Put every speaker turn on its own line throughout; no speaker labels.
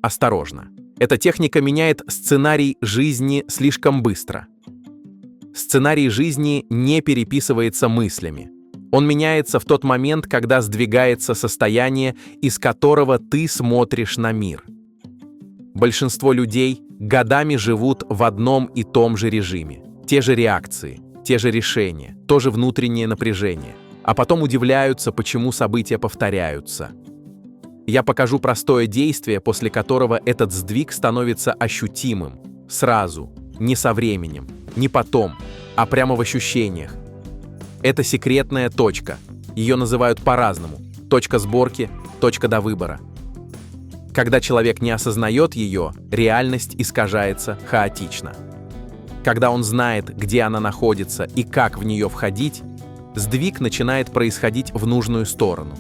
Осторожно. Эта техника меняет сценарий жизни слишком быстро. Сценарий жизни не переписывается мыслями. Он меняется в тот момент, когда сдвигается состояние, из которого ты смотришь на мир. Большинство людей годами живут в одном и том же режиме. Те же реакции, те же решения, то же внутреннее напряжение. А потом удивляются, почему события повторяются. Я покажу простое действие, после которого этот сдвиг становится ощутимым. Сразу, не со временем, не потом, а прямо в ощущениях. Это секретная точка. Ее называют по-разному. Точка сборки, точка до выбора. Когда человек не осознает ее, реальность искажается хаотично. Когда он знает, где она находится и как в нее входить, сдвиг начинает происходить в нужную сторону.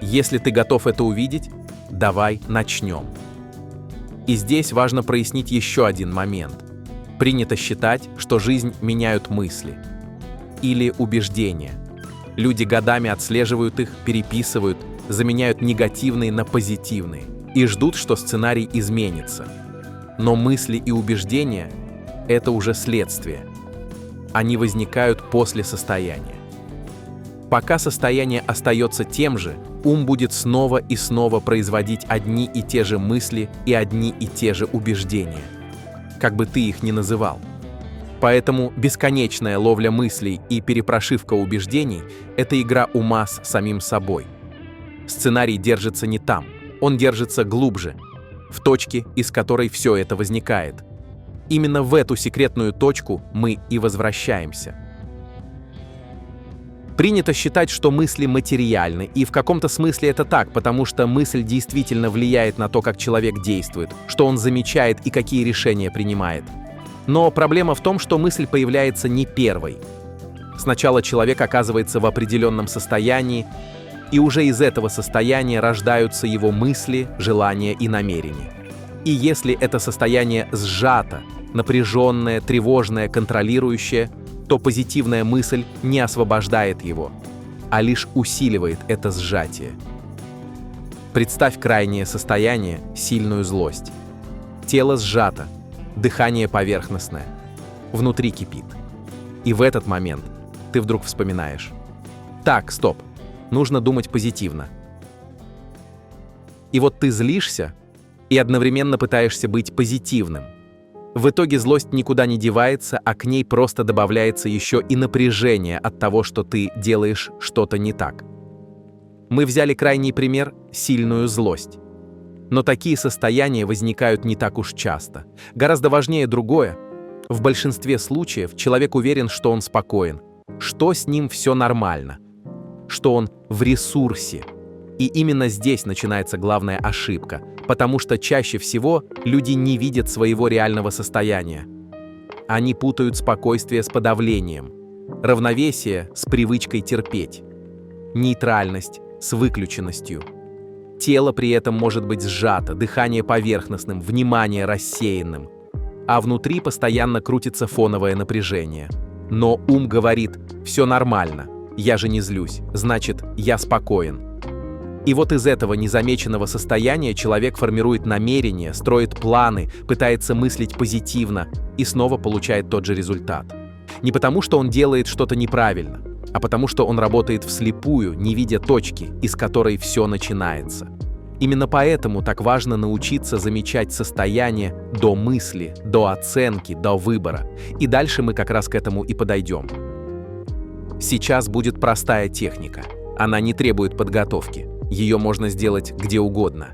Если ты готов это увидеть, давай начнем. И здесь важно прояснить еще один момент. Принято считать, что жизнь меняют мысли или убеждения. Люди годами отслеживают их, переписывают, заменяют негативные на позитивные и ждут, что сценарий изменится. Но мысли и убеждения – это уже следствие. Они возникают после состояния. Пока состояние остается тем же, ум будет снова и снова производить одни и те же мысли и одни и те же убеждения, как бы ты их ни называл. Поэтому бесконечная ловля мыслей и перепрошивка убеждений – это игра ума с самим собой. Сценарий держится не там, он держится глубже, в точке, из которой все это возникает. Именно в эту секретную точку мы и возвращаемся. Принято считать, что мысли материальны, и в каком-то смысле это так, потому что мысль действительно влияет на то, как человек действует, что он замечает и какие решения принимает. Но проблема в том, что мысль появляется не первой. Сначала человек оказывается в определенном состоянии, и уже из этого состояния рождаются его мысли, желания и намерения. И если это состояние сжато, напряженное, тревожное, контролирующее, то позитивная мысль не освобождает его, а лишь усиливает это сжатие. Представь крайнее состояние, сильную злость. Тело сжато, дыхание поверхностное, внутри кипит. И в этот момент ты вдруг вспоминаешь: так, стоп, нужно думать позитивно. И вот ты злишься и одновременно пытаешься быть позитивным. В итоге злость никуда не девается, а к ней просто добавляется еще и напряжение от того, что ты делаешь что-то не так. Мы взяли крайний пример – сильную злость. Но такие состояния возникают не так уж часто. Гораздо важнее другое. В большинстве случаев человек уверен, что он спокоен, что с ним все нормально, что он в ресурсе. И именно здесь начинается главная ошибка, потому что чаще всего люди не видят своего реального состояния. Они путают спокойствие с подавлением, равновесие с привычкой терпеть, нейтральность с выключенностью. Тело при этом может быть сжато, дыхание поверхностным, внимание рассеянным, а внутри постоянно крутится фоновое напряжение. Но ум говорит: «Все нормально, я же не злюсь, значит, я спокоен». И вот из этого незамеченного состояния человек формирует намерения, строит планы, пытается мыслить позитивно и снова получает тот же результат. Не потому, что он делает что-то неправильно, а потому, что он работает вслепую, не видя точки, из которой все начинается. Именно поэтому так важно научиться замечать состояние до мысли, до оценки, до выбора. И дальше мы как раз к этому и подойдем. Сейчас будет простая техника. Она не требует подготовки. Ее можно сделать где угодно.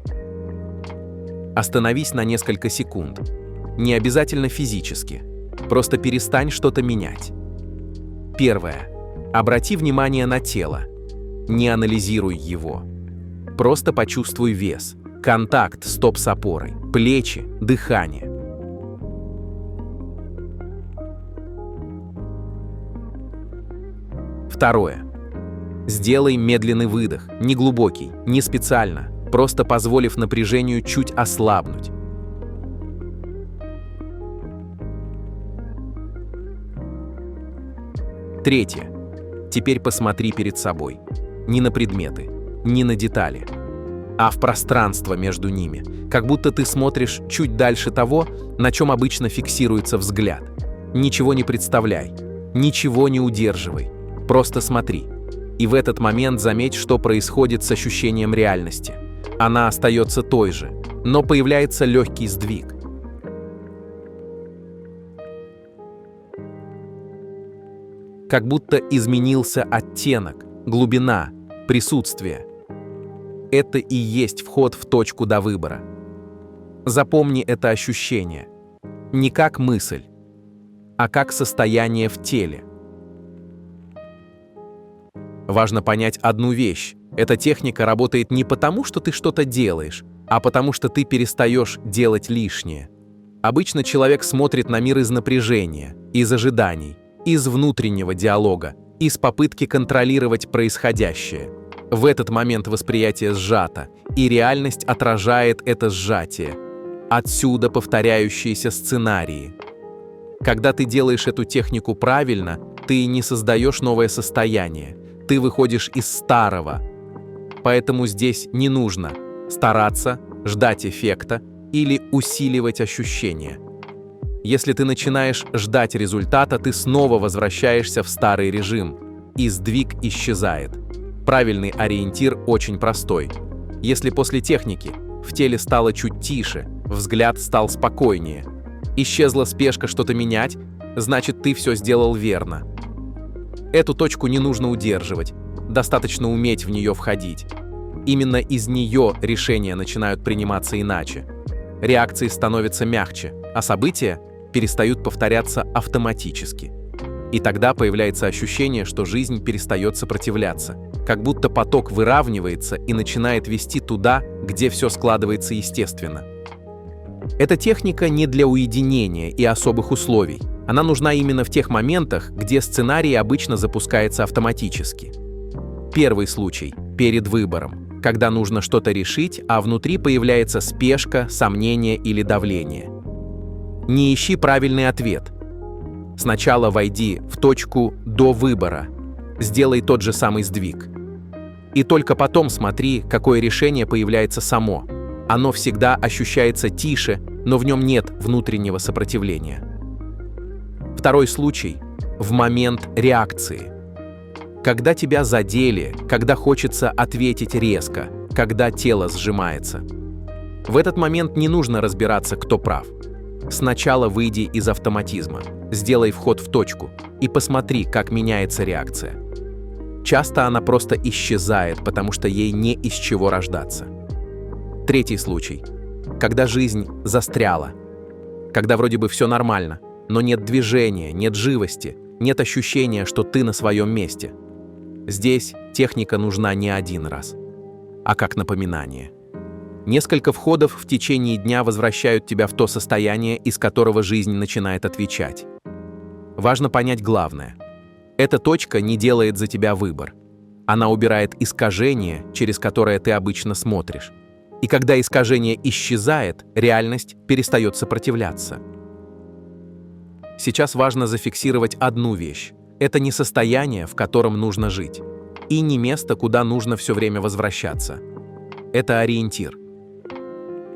Остановись на несколько секунд. Не обязательно физически. Просто перестань что-то менять. Первое. Обрати внимание на тело. Не анализируй его. Просто почувствуй вес, контакт стоп с опорой, плечи, дыхание. Второе. Сделай медленный выдох, не глубокий, не специально, просто позволив напряжению чуть ослабнуть. Третье. Теперь посмотри перед собой. Не на предметы, не на детали. а в пространство между ними, как будто ты смотришь чуть дальше того, на чем обычно фиксируется взгляд. Ничего не представляй, ничего не удерживай, просто смотри. И в этот момент заметь, что происходит с ощущением реальности. Она остается той же, но появляется легкий сдвиг. Как будто изменился оттенок, глубина, присутствие. Это и есть вход в точку до выбора. Запомни это ощущение. Не как мысль, а как состояние в теле. Важно понять одну вещь. Эта техника работает не потому, что ты что-то делаешь, а потому что ты перестаешь делать лишнее. Обычно человек смотрит на мир из напряжения, из ожиданий, из внутреннего диалога, из попытки контролировать происходящее. В этот момент восприятие сжато, и реальность отражает это сжатие. Отсюда повторяющиеся сценарии. Когда ты делаешь эту технику правильно, ты не создаешь новое состояние, ты выходишь из старого. Поэтому здесь не нужно стараться, ждать эффекта или усиливать ощущения. Если ты начинаешь ждать результата, ты снова возвращаешься в старый режим, и сдвиг исчезает. Правильный ориентир очень простой. Если после техники в теле стало чуть тише, взгляд стал спокойнее, исчезла спешка что-то менять, значит, ты все сделал верно. Эту точку не нужно удерживать, достаточно уметь в нее входить. Именно из нее решения начинают приниматься иначе. Реакции становятся мягче, а события перестают повторяться автоматически. И тогда появляется ощущение, что жизнь перестает сопротивляться, как будто поток выравнивается и начинает вести туда, где все складывается естественно. Эта техника не для уединения и особых условий. Она нужна именно в тех моментах, где сценарий обычно запускается автоматически. Первый случай – перед выбором, когда нужно что-то решить, а внутри появляется спешка, сомнение или давление. Не ищи правильный ответ. Сначала войди в точку до выбора, сделай тот же самый сдвиг. И только потом смотри, какое решение появляется само. Оно всегда ощущается тише, но в нем нет внутреннего сопротивления. Второй случай – в момент реакции. Когда тебя задели, когда хочется ответить резко, когда тело сжимается. В этот момент не нужно разбираться, кто прав. Сначала выйди из автоматизма, сделай вход в точку и посмотри, как меняется реакция. Часто она просто исчезает, потому что ей не из чего рождаться. Третий случай. Когда жизнь застряла. Когда вроде бы все нормально, но нет движения, нет живости, нет ощущения, что ты на своем месте. Здесь техника нужна не один раз, а как напоминание. Несколько входов в течение дня возвращают тебя в то состояние, из которого жизнь начинает отвечать. Важно понять главное. Эта точка не делает за тебя выбор. Она убирает искажение, через которое ты обычно смотришь. И когда искажение исчезает, реальность перестает сопротивляться. Сейчас важно зафиксировать одну вещь. Это не состояние, в котором нужно жить, и не место, куда нужно все время возвращаться. Это ориентир.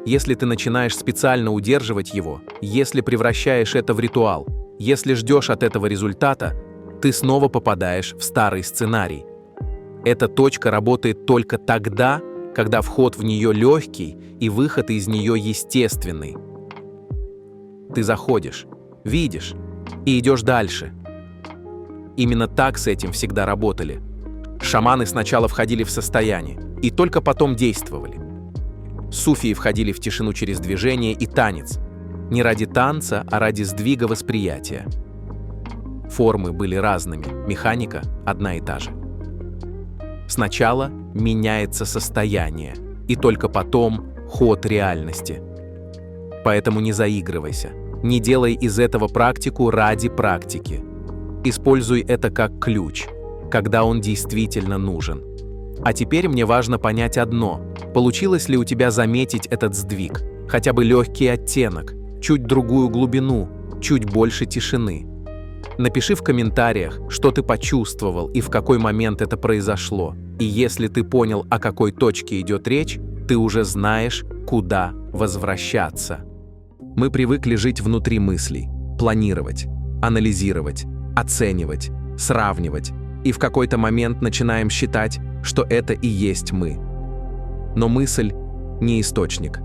Если ты начинаешь специально удерживать его, если превращаешь это в ритуал, если ждешь от этого результата, ты снова попадаешь в старый сценарий. Эта точка работает только тогда, когда вход в нее легкий и выход из нее естественный. Ты заходишь, видишь и идешь дальше. Именно так с этим всегда работали. Шаманы сначала входили в состояние и только потом действовали. Суфии входили в тишину через движение и танец. Не ради танца, а ради сдвига восприятия. Формы были разными, механика одна и та же. Сначала меняется состояние, и только потом ход реальности. Поэтому не заигрывайся, не делай из этого практику ради практики. Используй это как ключ, когда он действительно нужен. А теперь мне важно понять одно. Получилось ли у тебя заметить этот сдвиг? Хотя бы легкий оттенок, чуть другую глубину, чуть больше тишины. Напиши в комментариях, что ты почувствовал и в какой момент это произошло. И если ты понял, о какой точке идет речь, Ты уже знаешь, куда возвращаться. Мы привыкли жить внутри мыслей, планировать, анализировать, оценивать, сравнивать, и в какой-то момент начинаем считать, что это и есть мы. Но мысль не источник,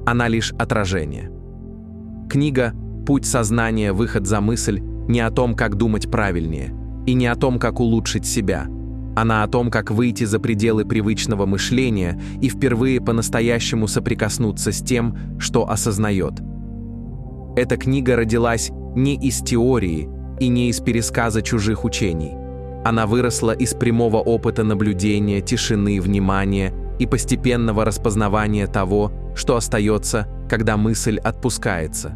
она лишь отражение. Книга «Путь сознания. Выход за мысль» не о том, как думать правильнее, и не о том, как улучшить себя. Она о том, как выйти за пределы привычного мышления и впервые по-настоящему соприкоснуться с тем, что осознает. Эта книга родилась не из теории и не из пересказа чужих учений. Она выросла из прямого опыта наблюдения, тишины, внимания и постепенного распознавания того, что остается, когда мысль отпускается.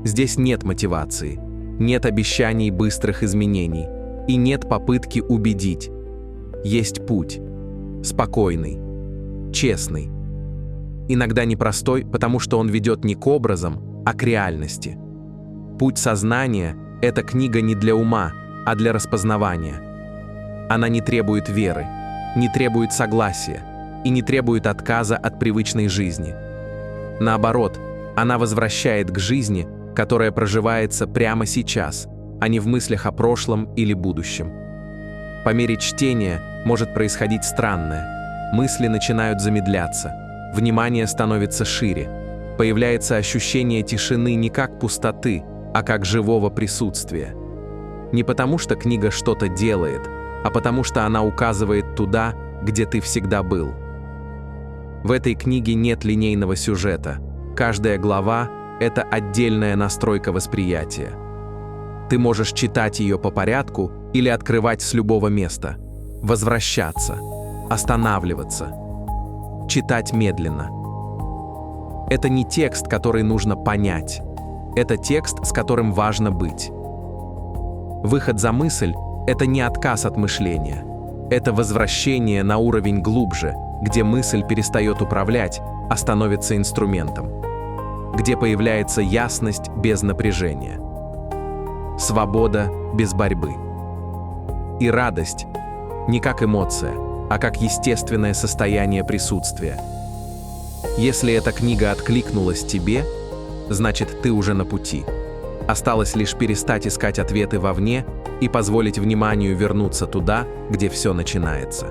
Здесь нет мотивации, нет обещаний быстрых изменений и нет попытки убедить. Есть путь. Спокойный, честный. Иногда непростой, потому что он ведет не к образам, а к реальности. «Путь сознания» — это книга не для ума, а для распознавания. Она не требует веры, не требует согласия и не требует отказа от привычной жизни. Наоборот, она возвращает к жизни, которая проживается прямо сейчас, а не в мыслях о прошлом или будущем. По мере чтения может происходить странное. Мысли начинают замедляться, внимание становится шире, появляется ощущение тишины не как пустоты, а как живого присутствия. Не потому что книга что-то делает, а потому что она указывает туда, где ты всегда был. В этой книге нет линейного сюжета. Каждая глава — это отдельная настройка восприятия. Ты можешь читать ее по порядку или открывать с любого места, возвращаться, останавливаться, читать медленно. Это не текст, который нужно понять. Это текст, с которым важно быть. Выход за мысль — это не отказ от мышления. Это возвращение на уровень глубже, где мысль перестает управлять, а становится инструментом. Где появляется ясность без напряжения. Свобода без борьбы. И радость не как эмоция, а как естественное состояние присутствия. Если эта книга откликнулась тебе, значит, ты уже на пути. Осталось лишь перестать искать ответы вовне и позволить вниманию вернуться туда, где все начинается.